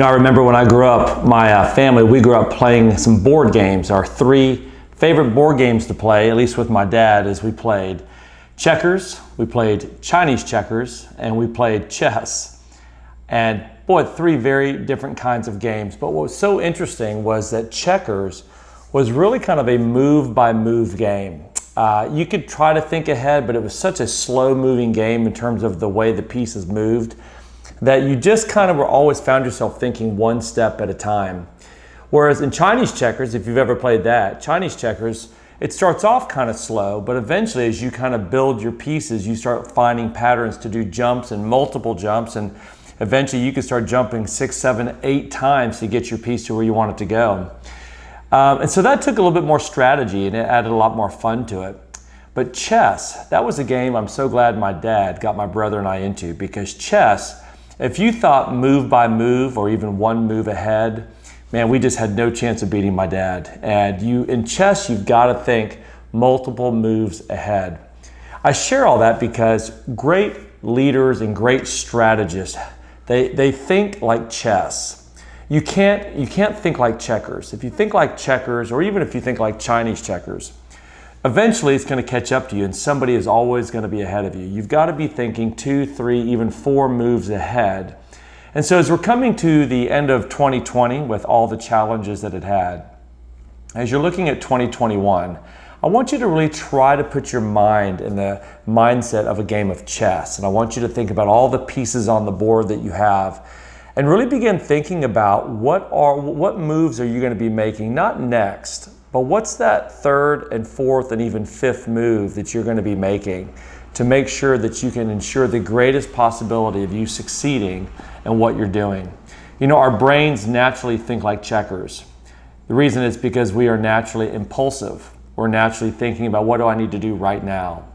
I remember when I grew up, my family, we grew up playing some board games. Our three favorite board games to play, at least with my dad, is we played checkers, we played Chinese checkers, and we played chess. And boy, three very different kinds of games. But what was so interesting was that checkers was really kind of a move-by-move game. You could try to think ahead, but it was such a slow-moving game in terms of the way the pieces moved that you just kind of were always found yourself thinking one step at a time. Whereas in Chinese checkers, if you've ever played that, Chinese checkers, it starts off kind of slow, but eventually as you kind of build your pieces, you start finding patterns to do jumps and multiple jumps, and eventually you can start jumping 6, 7, 8 times to get your piece to where you want it to go. And so that took a little bit more strategy and it added a lot more fun to it. But chess, that was a game I'm so glad my dad got my brother and I into, because chess, if you thought move by move or even one move ahead, man, we just had no chance of beating my dad. And in chess, you've got to think multiple moves ahead. I share all that because great leaders and great strategists, they think like chess. You can't think like checkers. If you think like checkers, or even if you think like Chinese checkers, eventually it's going to catch up to you and somebody is always going to be ahead of you. You've got to be thinking 2, 3, even 4 moves ahead. And so as we're coming to the end of 2020 with all the challenges that it had, as you're looking at 2021, I want you to really try to put your mind in the mindset of a game of chess. And I want you to think about all the pieces on the board that you have and really begin thinking about what moves are you going to be making, not next, but what's that 3rd and 4th and even 5th move that you're going to be making to make sure that you can ensure the greatest possibility of you succeeding in what you're doing. Our brains naturally think like checkers. The reason is because we are naturally impulsive. We're naturally thinking about what do I need to do right now.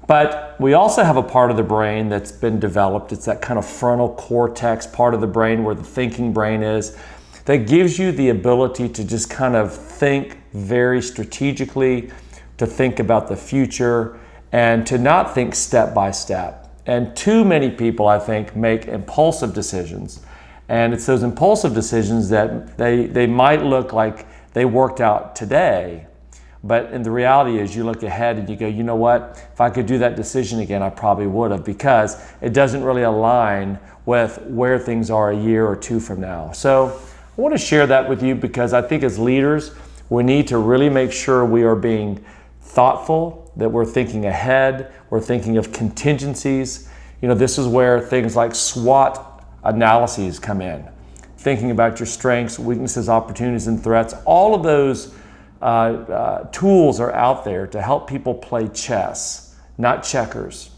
But we also have a part of the brain that's been developed. It's that kind of frontal cortex part of the brain where the thinking brain is, that gives you the ability to just kind of think very strategically, to think about the future, and to not think step by step. And too many people, I think, make impulsive decisions. And it's those impulsive decisions that they might look like they worked out today, but in the reality is you look ahead and you go, you know what, if I could do that decision again, I probably would have, because it doesn't really align with where things are a year or 2 from now. So I want to share that with you because I think as leaders, we need to really make sure we are being thoughtful, that we're thinking ahead, we're thinking of contingencies. This is where things like SWOT analyses come in. Thinking about your strengths, weaknesses, opportunities, and threats. All of those tools are out there to help people play chess, not checkers.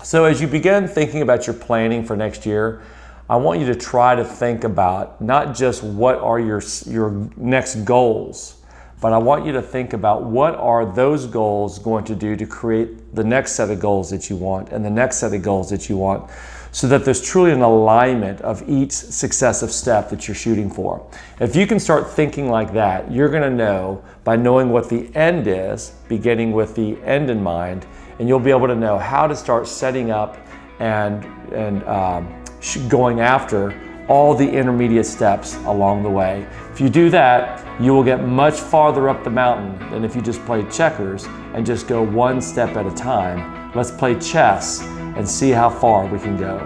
So as you begin thinking about your planning for next year, I want you to try to think about not just what are your next goals, but I want you to think about what are those goals going to do to create the next set of goals that you want and the next set of goals that you want, so that there's truly an alignment of each successive step that you're shooting for. If you can start thinking like that, you're going to know by knowing what the end is, beginning with the end in mind, and you'll be able to know how to start setting up and going after all the intermediate steps along the way. If you do that, you will get much farther up the mountain than if you just play checkers and just go one step at a time. Let's play chess and see how far we can go.